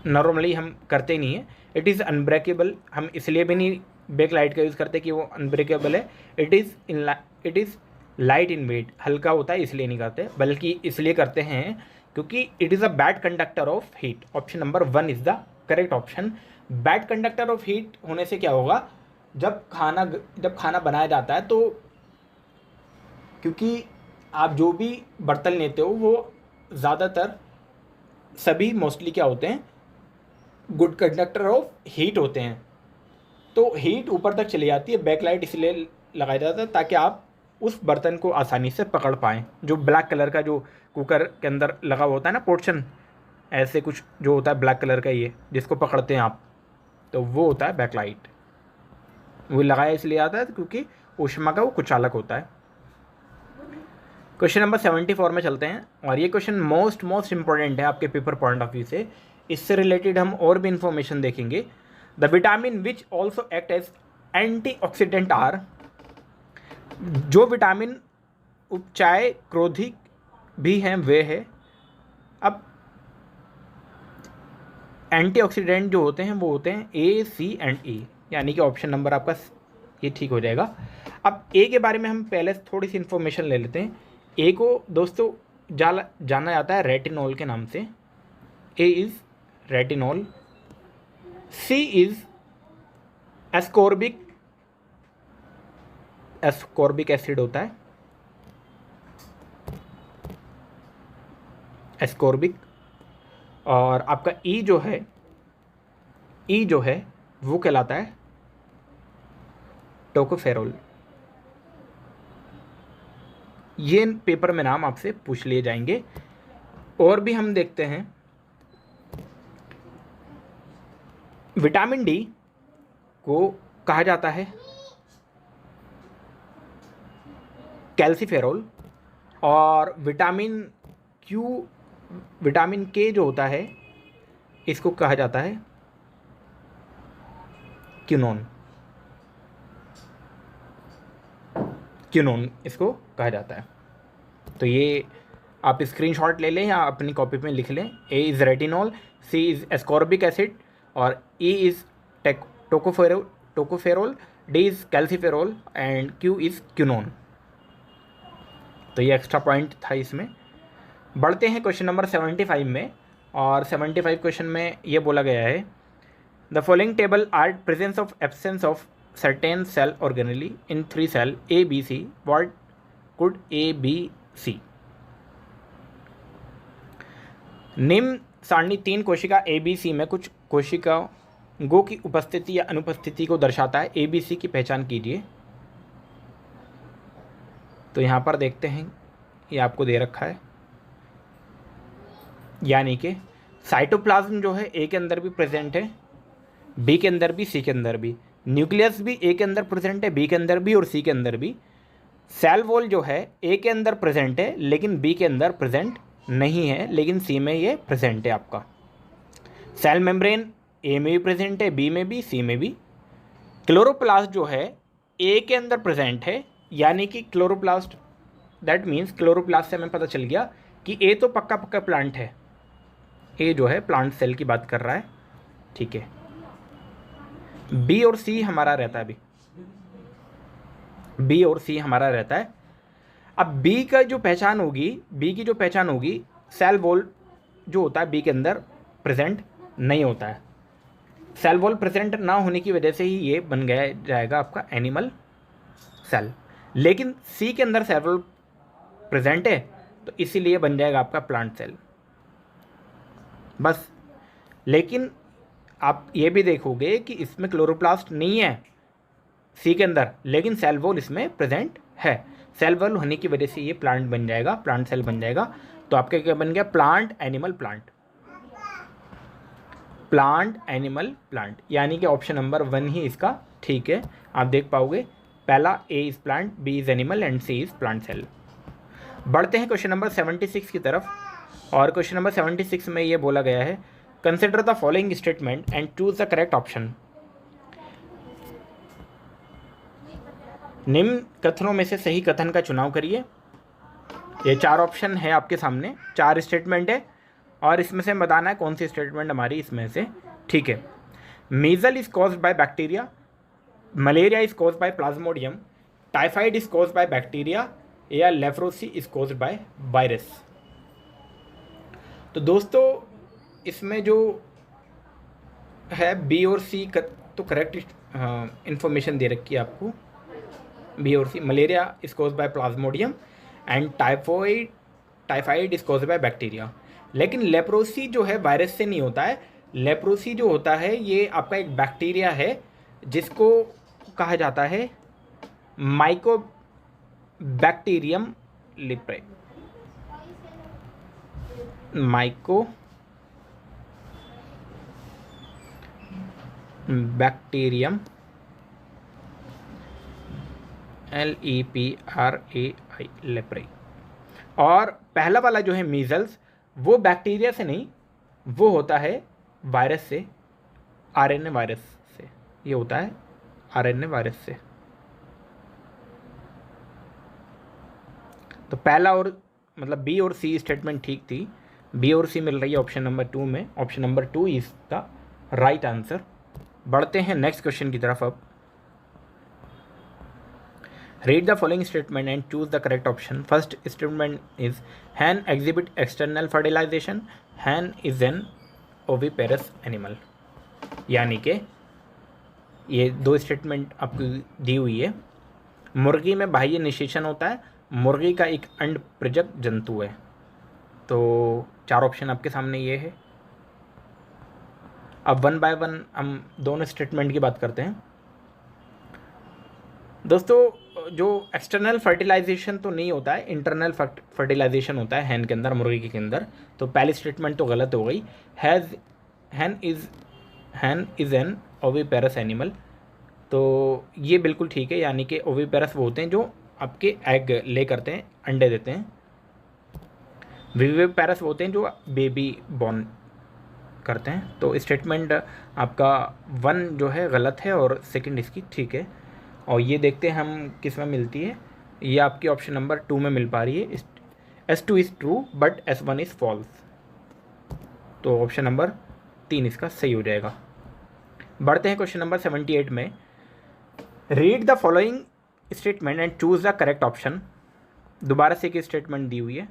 नॉर्मली हम करते नहीं है। इट इज़ अनब्रेकेबल, हम इसलिए भी नहीं बेक लाइट का यूज़ करते कि वो अनब्रेकेबल है। It is light in weight, हल्का होता है इसलिए नहीं करते, बल्कि इसलिए करते हैं क्योंकि it is a bad conductor of heat. Option number 1 is the correct option. Bad conductor of heat होने से क्या होगा, जब खाना बनाया जाता है तो क्योंकि आप जो भी बर्तन लेते हो वो ज़्यादातर सभी मोस्टली क्या होते हैं, गुड कंडक्टर ऑफ हीट होते हैं, तो हीट ऊपर तक चली जाती है। बैकलाइट इसलिए लगाया जाता है ताकि आप उस बर्तन को आसानी से पकड़ पाएँ। जो ब्लैक कलर का जो कुकर के अंदर लगा हुआ होता है ना पोर्शन, ऐसे कुछ जो होता है ब्लैक कलर का, ये जिसको पकड़ते हैं आप, तो वो होता है बैकलाइट। वो लगाया इसलिए आता है क्योंकि ऊष्मा का वो कुचालक होता है। क्वेश्चन नंबर 74 में चलते हैं, और ये क्वेश्चन मोस्ट इंपॉर्टेंट है आपके पेपर पॉइंट ऑफ व्यू से। इससे रिलेटेड हम और भी इंफॉर्मेशन देखेंगे। The vitamin which also act as antioxidant are, जो विटामिन उपचाय क्रोधिक भी हैं वे है। अब एंटीऑक्सीडेंट जो होते हैं वो होते हैं ए सी एंड ई, यानी कि ऑप्शन नंबर आपका ये ठीक हो जाएगा। अब ए के बारे में हम पहले थोड़ी सी इन्फॉर्मेशन ले लेते हैं। ए को दोस्तों जाना जाता है रेटिनॉल के नाम से। A is retinol, C is ascorbic acid होता है, एस्कॉर्बिक। और आपका ई जो है वो कहलाता है टोकोफेरोल। ये पेपर में नाम आपसे पूछ लिए जाएंगे। और भी हम देखते हैं, विटामिन डी को कहा जाता है कैल्सीफेरोल, और विटामिन के जो होता है इसको कहा जाता है क्यूनोन इसको कहा जाता है। तो ये आप स्क्रीनशॉट ले लें या अपनी कॉपी में लिख लें। A is retinol, C is ascorbic acid, और E is tocopherol, D is calciferol and Q is quinone. तो ये एक्स्ट्रा पॉइंट था इसमें। बढ़ते हैं क्वेश्चन नंबर 75 में, और 75 क्वेश्चन में ये बोला गया है, the following table are presence of absence of certain cell organelle in 3 cell A B C, what could A B C. निम्न सारणी 3 कोशिका ए बी सी में कुछ कोशिकाओं की उपस्थिति या अनुपस्थिति को दर्शाता है। ए बी सी की पहचान कीजिए। तो यहाँ पर देखते हैं, ये आपको दे रखा है, यानी कि साइटोप्लाज्म जो है ए के अंदर भी प्रेजेंट है, बी के अंदर भी, सी के अंदर भी। न्यूक्लियस भी ए के अंदर प्रेजेंट है, बी के अंदर भी और सी के अंदर भी। सेल वॉल जो है ए के अंदर प्रेजेंट है लेकिन बी के अंदर प्रेजेंट नहीं है, लेकिन सी में ये प्रेजेंट है आपका। सेल मेम्ब्रेन ए में भी प्रेजेंट है, बी में भी, सी में भी। क्लोरोप्लास्ट जो है ए के अंदर प्रेजेंट है, यानी कि क्लोरोप्लास्ट, दैट मीन्स क्लोरोप्लास्ट से हमें पता चल गया कि ए तो पक्का प्लांट है। ए जो है प्लांट सेल की बात कर रहा है, ठीक है। बी और सी हमारा रहता है, बी और सी हमारा रहता है। अब बी की जो पहचान होगी, सेल वॉल जो होता है बी के अंदर प्रेजेंट नहीं होता है। सेल वॉल प्रेजेंट ना होने की वजह से ही ये बन गया जाएगा आपका एनिमल सेल, लेकिन सी के अंदर सेल वॉल प्रेजेंट है तो इसीलिए बन जाएगा आपका प्लांट सेल बस। लेकिन आप ये भी देखोगे कि इसमें क्लोरोप्लास्ट नहीं है सी के अंदर, लेकिन सेल वॉल इसमें प्रेजेंट है। सेल वॉल होने की वजह से ये प्लांट बन जाएगा, प्लांट सेल बन जाएगा। तो आपका क्या बन गया? Plant animal plant, plant animal plant, यानी कि ऑप्शन नंबर 1 ही इसका ठीक है। आप देख पाओगे पहला A is plant, B is animal and C is plant cell. बढ़ते हैं क्वेश्चन नंबर 76 की तरफ, और क्वेश्चन नंबर 76 में ये बोला गया है consider the following statement and choose the correct option. निम्न कथनों में से सही कथन का चुनाव करिए। ये 4 ऑप्शन है आपके सामने, 4 स्टेटमेंट है और इसमें से बताना है कौन सी स्टेटमेंट हमारी इसमें से ठीक है। Measle is caused by bacteria, malaria is caused by plasmodium, typhoid is caused by bacteria, या leprosy is caused by virus. तो दोस्तों इसमें जो है बी और सी तो करेक्ट इंफॉर्मेशन दे रखी है आपको, बी और C. Malaria is caused by plasmodium and typhoid is caused by bacteria. लेकिन लेप्रोसी जो है वायरस से नहीं होता है, लेप्रोसी जो होता है ये आपका एक बैक्टीरिया है जिसको कहा जाता है Mycobacterium leprae, Mycobacterium LEPRAI leprae. और पहला वाला जो है मीजल्स, वो बैक्टीरिया से नहीं, वो होता है वायरस से, RNA वायरस से, ये होता है RNA वायरस से। तो पहला और मतलब बी और सी स्टेटमेंट ठीक थी, बी और सी मिल रही है ऑप्शन नंबर 2 में, option number 2 is the right answer. बढ़ते हैं नेक्स्ट क्वेश्चन की तरफ। अब read the following statement and choose the correct option. First statement is hen exhibit external fertilization, hen is an oviparous animal। यानी कि ये 2 statement आपको दी हुई है। मुर्गी में बाह्य निषेचन होता है, मुर्गी का एक अंड प्रजक जंतु है। तो 4 ऑप्शन आपके सामने ये है। अब 1 बाय 1 हम दोनों स्टेटमेंट की बात करते हैं। दोस्तों जो एक्सटर्नल फर्टिलाइजेशन तो नहीं होता है, इंटरनल फर्टिलाइजेशन होता है हैन के अंदर, मुर्गी के अंदर। तो पहली स्टेटमेंट तो गलत हो गई। हैन इज़ एन ओविपेरस एनिमल, तो ये बिल्कुल ठीक है, यानी कि ओविपेरस वो होते हैं जो आपके एग ले करते हैं, अंडे देते हैं। विविपेरस वो होते हैं जो बेबी बॉर्न करते हैं। तो स्टेटमेंट आपका 1 जो है गलत है और सेकंड इसकी ठीक है। और ये देखते हैं हम किस में मिलती है, ये आपकी ऑप्शन नंबर 2 में मिल पा रही है। S2 is true but S1 is false, तो ऑप्शन नंबर 3 इसका सही हो जाएगा। बढ़ते हैं क्वेश्चन नंबर 78 में। Read the following statement and choose the correct option. दोबारा से एक स्टेटमेंट दी हुई है,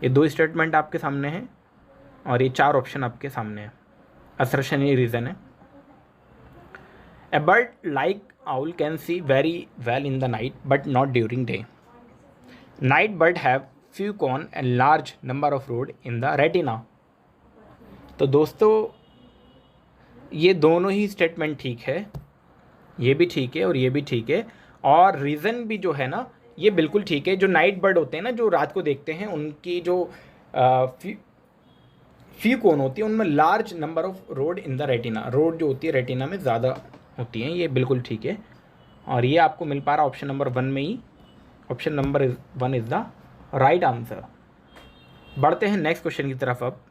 ये 2 स्टेटमेंट आपके सामने हैं और ये 4 ऑप्शन आपके सामने हैं। असर्शन ये रीज़न है। A bird like owl can see very well in the night but not during day. Night bird have few cone and large number of rod in the retina. तो दोस्तों ये दोनों ही statement ठीक है, ये भी ठीक है और ये भी ठीक है। और रीज़न भी जो है ना ये बिल्कुल ठीक है। जो नाइट बर्ड होते हैं ना, जो रात को देखते हैं, उनकी जो फ्यू कोन होती है उनमें large number of road in the retina, road जो होती है रेटिना में ज़्यादा होती हैं, ये बिल्कुल ठीक है। और ये आपको मिल पा रहा ऑप्शन नंबर 1 में ही, option number 1 is the right answer. बढ़ते हैं नेक्स्ट क्वेश्चन की तरफ। अब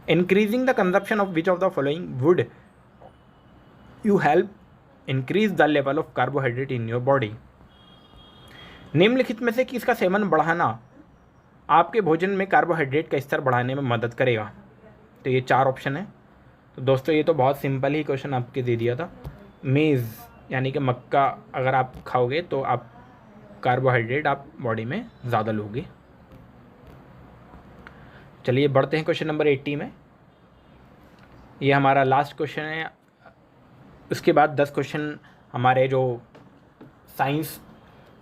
increasing the consumption of which of the following would you help increase the level of carbohydrate in your body. निम्नलिखित में से किसका सेवन बढ़ाना आपके भोजन में कार्बोहाइड्रेट का स्तर बढ़ाने में मदद करेगा। तो ये 4 ऑप्शन है। तो दोस्तों ये तो बहुत सिंपल ही क्वेश्चन आपके दे दिया था। मेज़ यानी कि मक्का अगर आप खाओगे तो आप कार्बोहाइड्रेट आप बॉडी में ज़्यादा लोगे। चलिए बढ़ते हैं क्वेश्चन नंबर 80 में। ये हमारा लास्ट क्वेश्चन है। उसके बाद 10 क्वेश्चन हमारे जो साइंस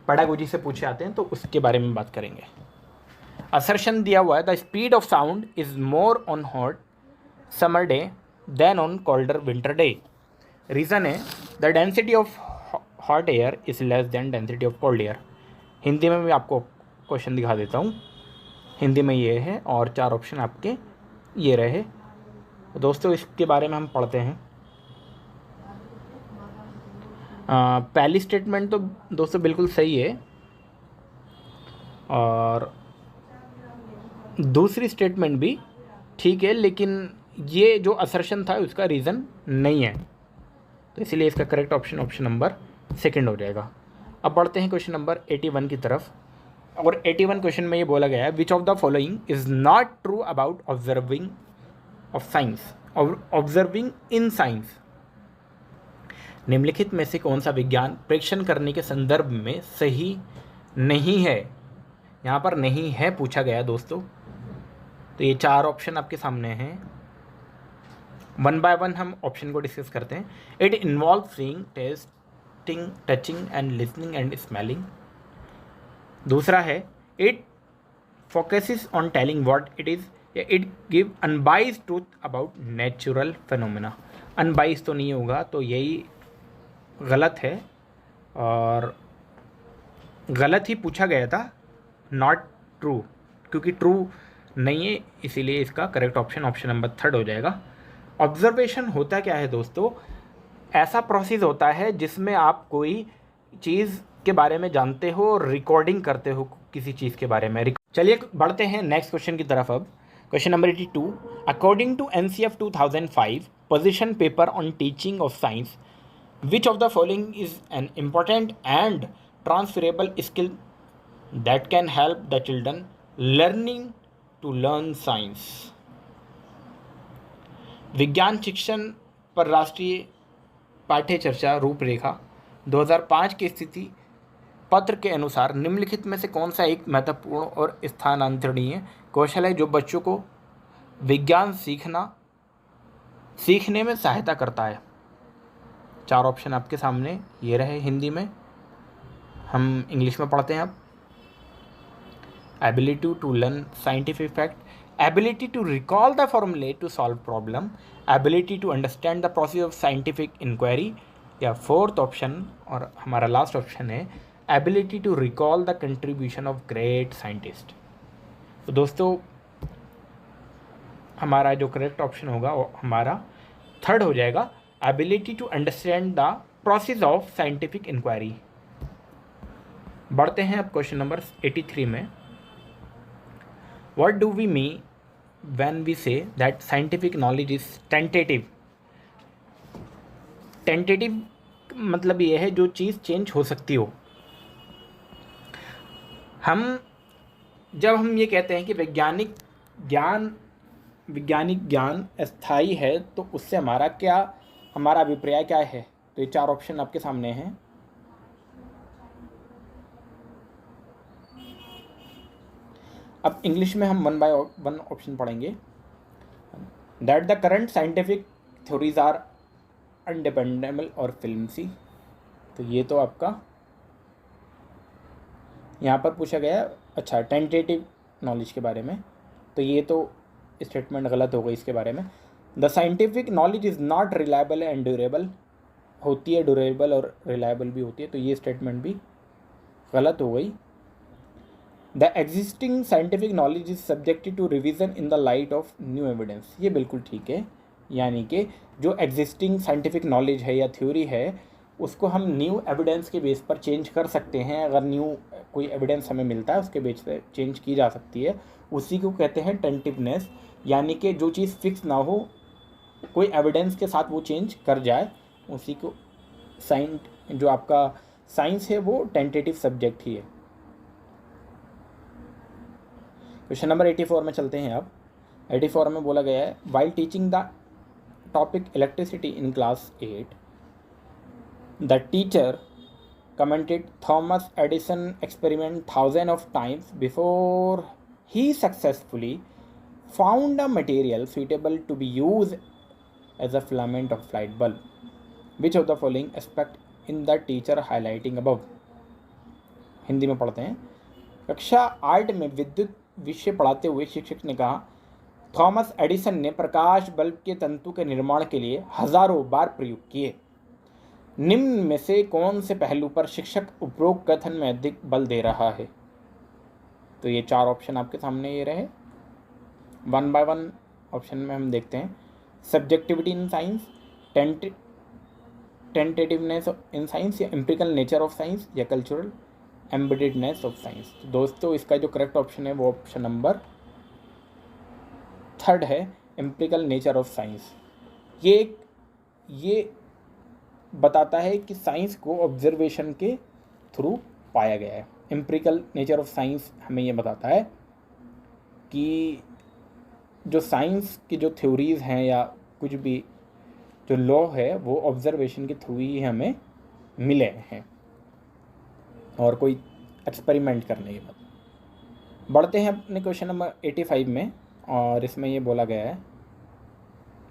पेडागोजी से पूछे आते हैं तो उसके बारे में बात करेंगे। असर्शन दिया हुआ है, the speed of sound is more on hot summer day than on colder winter day. Reason है the density of hot air is less than density of cold air. Hindi में भी आपको क्वेश्चन दिखा देता हूँ। हिंदी में ये है और 4 ऑप्शन आपके ये रहे। तो दोस्तों इसके बारे में हम पढ़ते हैं। पहली स्टेटमेंट तो दोस्तों बिल्कुल सही है और दूसरी स्टेटमेंट भी ठीक है, लेकिन ये जो असर्शन था उसका रीज़न नहीं है, तो इसीलिए इसका correct option option number second हो जाएगा। अब बढ़ते हैं क्वेश्चन नंबर 81 की तरफ। और 81 क्वेश्चन में ये बोला गया है, which of the following is not true about observing of science observing in science. निम्नलिखित में से कौन सा विज्ञान प्रेक्षण करने के संदर्भ में सही नहीं है। यहाँ पर नहीं है पूछा गया दोस्तों। तो ये 4 ऑप्शन आपके सामने हैं। वन बाय वन हम ऑप्शन को डिस्कस करते हैं। It involve seeing, testing, touching and listening and smelling. दूसरा है it focuses on telling what it is, या it give unbiased truth about natural phenomena. Unbiased तो नहीं होगा, तो यही गलत है और गलत ही पूछा गया था, नॉट ट्रू, क्योंकि ट्रू नहीं है, इसीलिए इसका करेक्ट ऑप्शन ऑप्शन नंबर 3 हो जाएगा। ऑब्जर्वेशन होता क्या है दोस्तों? ऐसा प्रोसेस होता है जिसमें आप कोई चीज़ के बारे में जानते हो और रिकॉर्डिंग करते हो किसी चीज़ के बारे में। चलिए बढ़ते हैं नेक्स्ट क्वेश्चन की तरफ। अब question number 82, according to NCF 2005 position paper on teaching of science, which of the following is an important and transferable skill that can help the children learning to learn science. विज्ञान शिक्षण पर राष्ट्रीय पाठ्य चर्चा रूपरेखा 2005 की स्थिति पत्र के अनुसार निम्नलिखित में से कौन सा एक महत्वपूर्ण और स्थानांतरणीय कौशल है जो बच्चों को विज्ञान सीखने में सहायता करता है। 4 ऑप्शन आपके सामने ये रहे। हिंदी में हम इंग्लिश में पढ़ते हैं अब। Ability to learn scientific fact, ability to recall the formulae to solve problem, ability to understand the process of scientific inquiry, या 4th ऑप्शन और हमारा लास्ट ऑप्शन है ability to recall the contribution of great scientist. तो दोस्तों हमारा जो correct option होगा वो हमारा 3rd हो जाएगा, ability to understand the process of scientific inquiry. बढ़ते हैं अब क्वेश्चन नंबर 83 में। What do we mean when we say that scientific knowledge is tentative. Tentative मतलब ये है जो चीज़ चेंज हो सकती हो। जब हम ये कहते हैं कि वैज्ञानिक ज्ञान अस्थायी है, तो उससे हमारा अभिप्राय क्या है? तो ये 4 ऑप्शन आपके सामने हैं। अब इंग्लिश में हम 1 बाय 1 ऑप्शन पढ़ेंगे। That the current scientific theories are undependable और फिल्मसी। तो ये तो आपका यहाँ पर पूछा गया। अच्छा, टेंटेटिव नॉलेज के बारे में, तो ये तो स्टेटमेंट गलत हो गई इसके बारे में। The scientific knowledge is not reliable and durable. होती है ड्यूरेबल और रिलायबल भी होती है, तो ये स्टेटमेंट भी गलत हो गई। The existing scientific knowledge is subjected to revision in the light of new evidence. ये बिल्कुल ठीक है, यानी कि जो एग्जिस्टिंग साइंटिफिक नॉलेज है या थ्योरी है उसको हम न्यू एविडेंस के बेस पर चेंज कर सकते हैं। अगर न्यू कोई एविडेंस हमें मिलता है उसके बेस पर चेंज की जा सकती है। उसी को कहते हैं टेंटिवनेस, यानी कि जो चीज़ फिक्स ना हो, कोई एविडेंस के साथ वो चेंज कर जाए, उसी को जो आपका साइंस है वो टेंटेटिव सब्जेक्ट ही है। क्वेश्चन नंबर 84 में चलते हैं। अब 84 में बोला गया है, while teaching the topic electricity in class 8 the teacher commented Thomas Edison experiment thousands of times before he successfully found a material suitable to be used as a filament of light bulb. Which of the following aspect in the teacher highlighting above? Hindi में पढ़ते हैं। कक्षा 8 में विद्युत विषय पढ़ाते हुए शिक्षक ने कहा, थॉमस एडिसन ने प्रकाश बल्ब के तंतु के निर्माण के लिए हजारों बार प्रयोग किए। निम्न में से कौन से पहलू पर शिक्षक उपरोक्त कथन में अधिक बल दे रहा है? तो ये 4 ऑप्शन आपके सामने ये रहे। 1 बाय 1 ऑप्शन में हम देखते हैं। Subjectivity in science, tentativeness in science, या एम्पिरिकल नेचर ऑफ साइंस, या कल्चरल एम्बेडेडनेस ऑफ साइंस। तो दोस्तों इसका जो करेक्ट ऑप्शन है वो ऑप्शन नंबर 3 है, एम्पिरिकल नेचर ऑफ साइंस। ये बताता है कि साइंस को ऑब्जर्वेशन के थ्रू पाया गया है। एम्पिरिकल नेचर ऑफ साइंस हमें ये बताता है कि जो साइंस की जो थ्योरीज़ हैं या कुछ भी जो लॉ है वो ऑब्जर्वेशन के थ्रू ही हमें मिले हैं और कोई एक्सपेरिमेंट करने के बाद। बढ़ते हैं अपने क्वेश्चन नंबर 85 में, और इसमें ये बोला गया है,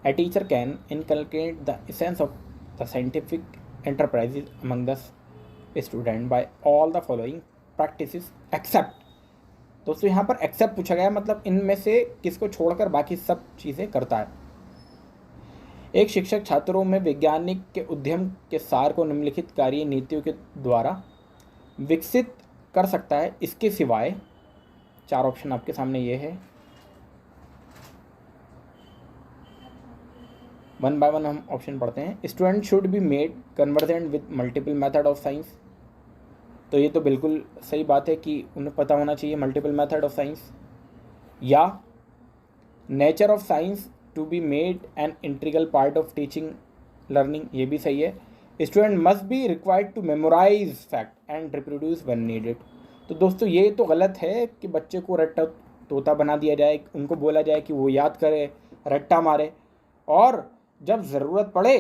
a teacher can inculcate the essence of the scientific enterprises among the student by all the following practices except. दोस्तों यहाँ पर एक्सेप्ट पूछा गया है, मतलब इनमें से किसको छोड़कर बाकी सब चीज़ें करता है। एक शिक्षक छात्रों में वैज्ञानिक के उद्यम के सार को निम्नलिखित कार्य नीतियों के द्वारा विकसित कर सकता है, इसके सिवाय। 4 ऑप्शन आपके सामने ये है। 1 बाय 1 हम ऑप्शन पढ़ते हैं। Student should be made convergent with multiple method of science. तो ये तो बिल्कुल सही बात है कि उन्हें पता होना चाहिए मल्टीपल मेथड ऑफ साइंस। या nature of science to be made an integral part of teaching learning, ये भी सही है। Student must be required to memorise fact and reproduce when needed. तो दोस्तों ये तो गलत है कि बच्चे को रट्टा तोता बना दिया जाए, उनको बोला जाए कि वो याद करे, रट्टा मारे, और जब ज़रूरत पड़े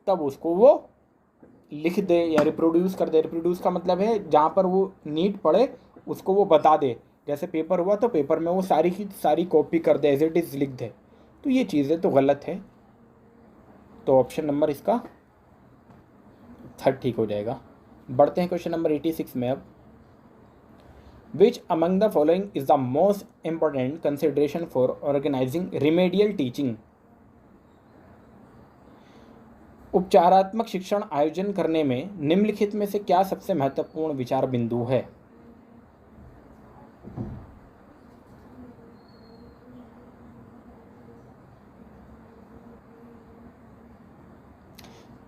तब उसको वो लिख दे या रिप्रोड्यूस कर दे। रिप्रोड्यूस का मतलब है जहाँ पर वो नीड पड़े उसको वो बता दे। जैसे पेपर हुआ तो पेपर में वो सारी की सारी कॉपी कर दे, एज इट इज़ लिख दे। तो ये चीज़ें तो गलत है। तो ऑप्शन नंबर इसका 3 ठीक हो जाएगा। बढ़ते हैं क्वेश्चन नंबर 86 में अब। Which among the following is the most important consideration for organising remedial teaching. उपचारात्मक शिक्षण आयोजन करने में निम्नलिखित में से क्या सबसे महत्वपूर्ण विचार बिंदु है?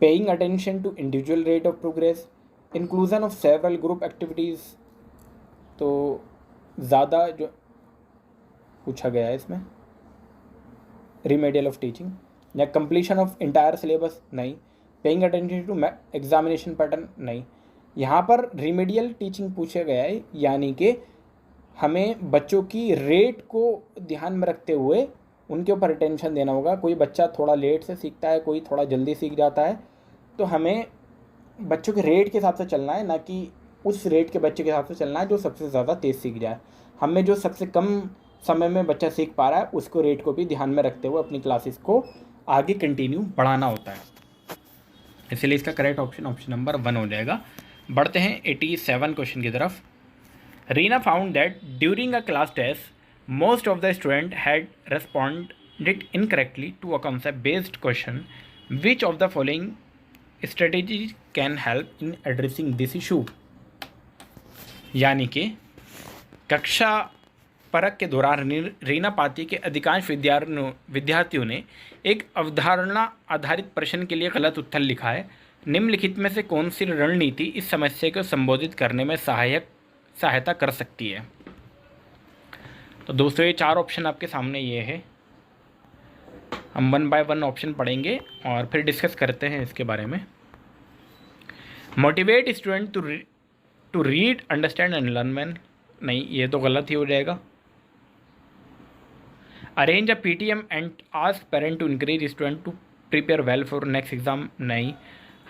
Paying attention to individual rate of progress, inclusion of several group activities. तो ज़्यादा जो पूछा गया है इसमें रिमेडियल ऑफ टीचिंग, या कंप्लीशन ऑफ इंटायर सिलेबस, नहीं। Paying attention to examination pattern, नहीं। यहाँ पर रिमेडियल टीचिंग पूछा गया है, यानी कि हमें बच्चों की रेट को ध्यान में रखते हुए उनके ऊपर अटेंशन देना होगा। कोई बच्चा थोड़ा लेट से सीखता है, कोई थोड़ा जल्दी सीख जाता है, तो हमें बच्चों के रेट के हिसाब से चलना है, ना कि उस रेट के बच्चे के हिसाब से चलना है जो सबसे ज़्यादा तेज़ सीख जाए। हमें जो सबसे कम समय में बच्चा सीख पा रहा है उसको रेट को भी ध्यान में रखते हुए अपनी क्लासेस को आगे कंटिन्यू बढ़ाना होता है। इसलिए इसका करेक्ट ऑप्शन ऑप्शन नंबर 1 हो जाएगा। बढ़ते हैं 87 क्वेश्चन की तरफ। Reena found that during a class test most of the student had responded incorrectly to a concept based question. Which of the following strategies can help in addressing this issue. यानी कि कक्षा परख के दौरान रीना पाती के अधिकांश विद्यार्थियों ने एक अवधारणा आधारित प्रश्न के लिए गलत उत्तर लिखा है। निम्नलिखित में से कौन सी रणनीति इस समस्या को संबोधित करने में सहायता कर सकती है? तो दोस्तों ये 4 ऑप्शन आपके सामने ये है। हम 1 बाय 1 ऑप्शन पढ़ेंगे और फिर डिस्कस करते हैं इसके बारे में। Motivate student to read, understand and learn well, नहीं, ये तो गलत ही हो जाएगा। Arrange a PTM and ask parent to encourage student to prepare well for next exam, नहीं।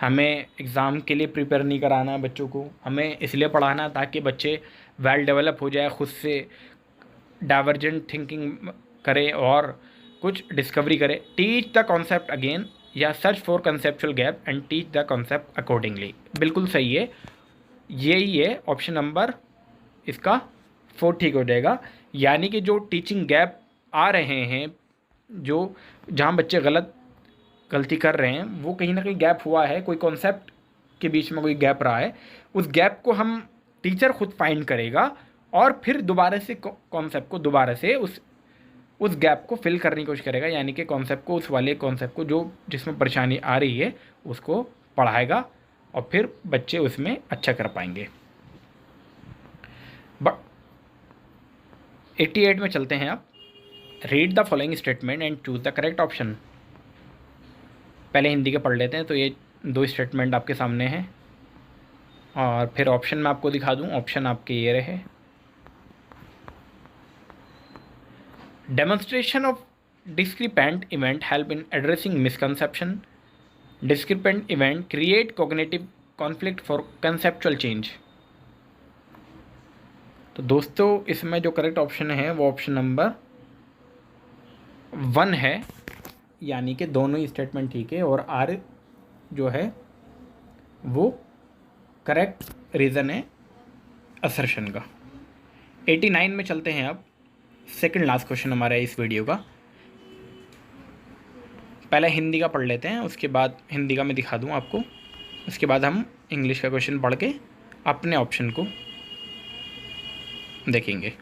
हमें एग्ज़ाम के लिए प्रिपेयर नहीं कराना बच्चों को, हमें इसलिए पढ़ाना ताकि बच्चे वेल डेवलप हो जाए, खुद से डाइवर्जेंट थिंकिंग करे और कुछ डिस्कवरी करे। टीच द कॉन्सेप्ट अगेन या search for conceptual gap and teach the concept accordingly. बिल्कुल सही है, यही है ऑप्शन नंबर इसका 4 ठीक हो जाएगा। यानी कि जो टीचिंग गैप आ रहे हैं, जो जहाँ बच्चे गलती कर रहे हैं, वो कहीं ना कहीं गैप हुआ है, कोई कॉन्सेप्ट के बीच में कोई गैप रहा है, उस गैप को हम टीचर खुद फाइंड करेगा और फिर दोबारा से कॉन्सेप्ट को दोबारा से उस गैप को फिल करने की कोशिश करेगा। यानी कि कॉन्सेप्ट को, उस वाले कॉन्सेप्ट को जो जिसमें परेशानी आ रही है उसको पढ़ाएगा और फिर बच्चे उसमें अच्छा कर पाएंगे। बट 88 में चलते हैं आप। Read the following statement and choose the correct option. पहले हिंदी के पढ़ लेते हैं। तो ये 2 स्टेटमेंट आपके सामने हैं और फिर ऑप्शन मैं आपको दिखा दूं। ऑप्शन आपके ये रहे। Demonstration of discrepant event help in addressing misconception. Discrepant event create cognitive conflict for conceptual change. तो दोस्तों इसमें जो करेक्ट ऑप्शन है वो ऑप्शन नंबर 1 है, यानी कि दोनों ही स्टेटमेंट ठीक है और आर जो है वो करेक्ट रीज़न है असर्शन का। 89 में चलते हैं अब। सेकंड लास्ट क्वेश्चन हमारा है इस वीडियो का। पहले हिंदी का पढ़ लेते हैं, उसके बाद हिंदी का मैं दिखा दूं आपको, उसके बाद हम इंग्लिश का क्वेश्चन पढ़ के अपने ऑप्शन को देखेंगे।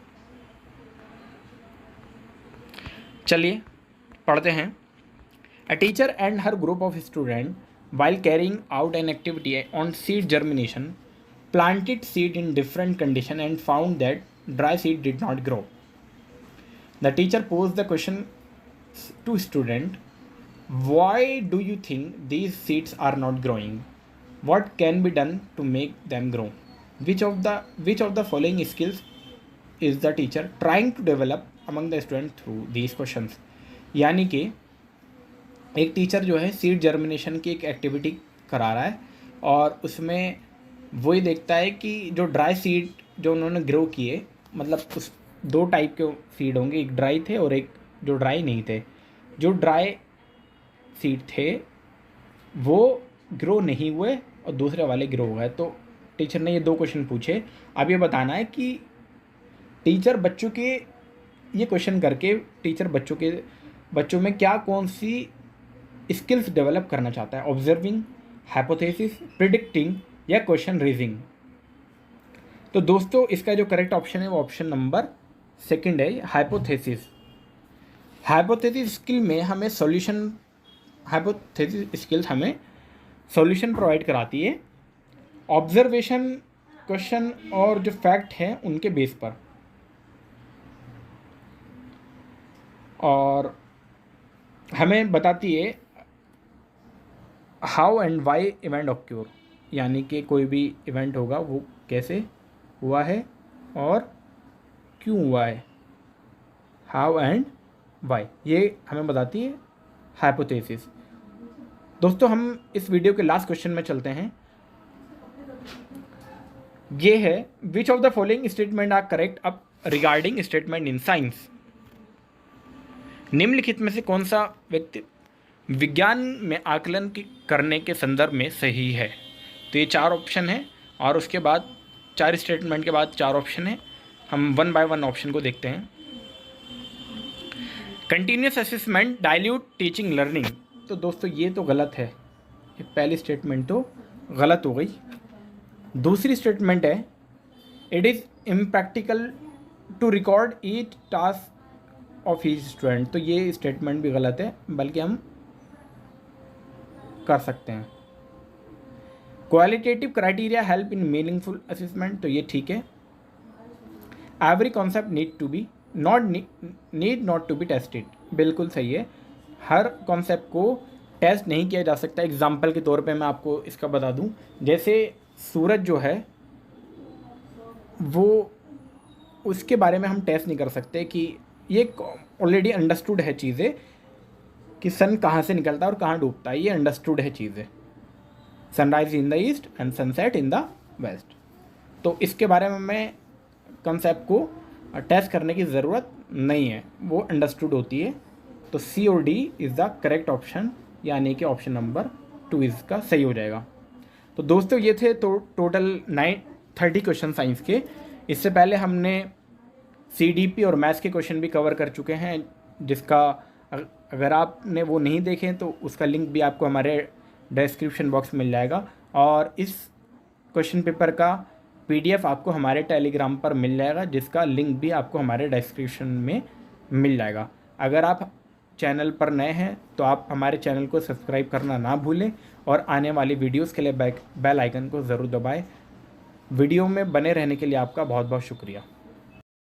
चलिए पढ़ते हैं। A teacher and her group of students, while carrying out an activity on seed germination, planted seed in different conditions and found that dry seed did not grow. The teacher posed the question to student, why do you think these seeds are not growing? What can be done to make them grow? Which of the following skills is the teacher trying to develop among the students through these questions? यानी कि एक teacher जो है seed germination की एक activity करा रहा है और उसमें वही देखता है कि जो ड्राई सीड जो उन्होंने ग्रो किए, मतलब उस 2 टाइप के सीड होंगे, एक ड्राई थे और एक जो ड्राई नहीं थे। जो ड्राई सीड थे वो ग्रो नहीं हुए और दूसरे वाले ग्रो हुए। तो टीचर ने ये 2 क्वेश्चन पूछे। अब ये बताना है कि टीचर बच्चों के ये क्वेश्चन करके टीचर बच्चों में क्या कौन सी स्किल्स डेवलप करना चाहता है, ऑब्जर्विंग, हाइपोथेसिस, प्रिडिक्टिंग या क्वेश्चन रीजिंग। तो दोस्तों इसका जो करेक्ट ऑप्शन है वो ऑप्शन नंबर 2 है, हाइपोथेसिस। हाइपोथेसिस स्किल्स हमें सॉल्यूशन प्रोवाइड कराती है ऑब्जर्वेशन, क्वेश्चन और जो फैक्ट हैं उनके बेस पर, और हमें बताती है how and why event occur, यानी कि कोई भी इवेंट होगा वो कैसे हुआ है और क्यों हुआ है, हाउ एंड वाई, ये हमें बताती है हाइपोथेसिस। दोस्तों हम इस वीडियो के लास्ट क्वेश्चन में चलते हैं। ये है which of the following statement are correct अब रिगार्डिंग स्टेटमेंट इन साइंस। निम्नलिखित में से कौन सा व्यक्ति विज्ञान में आकलन करने के संदर्भ में सही है। तो ये 4 ऑप्शन है और उसके बाद 4 स्टेटमेंट के बाद 4 ऑप्शन है। हम 1 बाय 1 ऑप्शन को देखते हैं। Continuous assessment dilute teaching learning. तो दोस्तों ये तो गलत है, ये पहली स्टेटमेंट तो गलत हो गई। दूसरी स्टेटमेंट है it is impractical to record each task of each student. तो ये स्टेटमेंट भी गलत है, बल्कि हम कर सकते हैं। Qualitative criteria help in meaningful assessment. तो ये ठीक है। Every concept need not to be tested. बिल्कुल सही है, हर कॉन्सेप्ट को टेस्ट नहीं किया जा सकता। एग्जाम्पल के तौर पे मैं आपको इसका बता दूं, जैसे सूरज जो है वो उसके बारे में हम टेस्ट नहीं कर सकते कि ये ऑलरेडी अंडरस्टूड है चीज़ें कि सन कहाँ से निकलता है और कहाँ डूबता है, ये अंडरस्टूड है चीज़ें। Sunrise in the east and sunset in the west. तो इसके बारे में मैं कंसेप्ट को टेस्ट करने की ज़रूरत नहीं है, वो अंडरस्टूड होती है। तो सी और D is the correct option, यानी कि ऑप्शन नंबर 2 इसका सही हो जाएगा। तो दोस्तों ये थे टोटल 30 क्वेश्चन साइंस के। इससे पहले हमने CDP और मैथ्स के क्वेश्चन भी कवर कर चुके हैं, जिसका अगर आपने वो नहीं देखे तो उसका लिंक भी आपको हमारे डिस्क्रिप्शन बॉक्स में मिल जाएगा। और इस क्वेश्चन पेपर का PDF आपको हमारे टेलीग्राम पर मिल जाएगा, जिसका लिंक भी आपको हमारे डिस्क्रिप्शन में मिल जाएगा। अगर आप चैनल पर नए हैं तो आप हमारे चैनल को सब्सक्राइब करना ना भूलें और आने वाली वीडियोस के लिए बेल आइकन को ज़रूर दबाएं। वीडियो में बने रहने के लिए आपका बहुत बहुत शुक्रिया।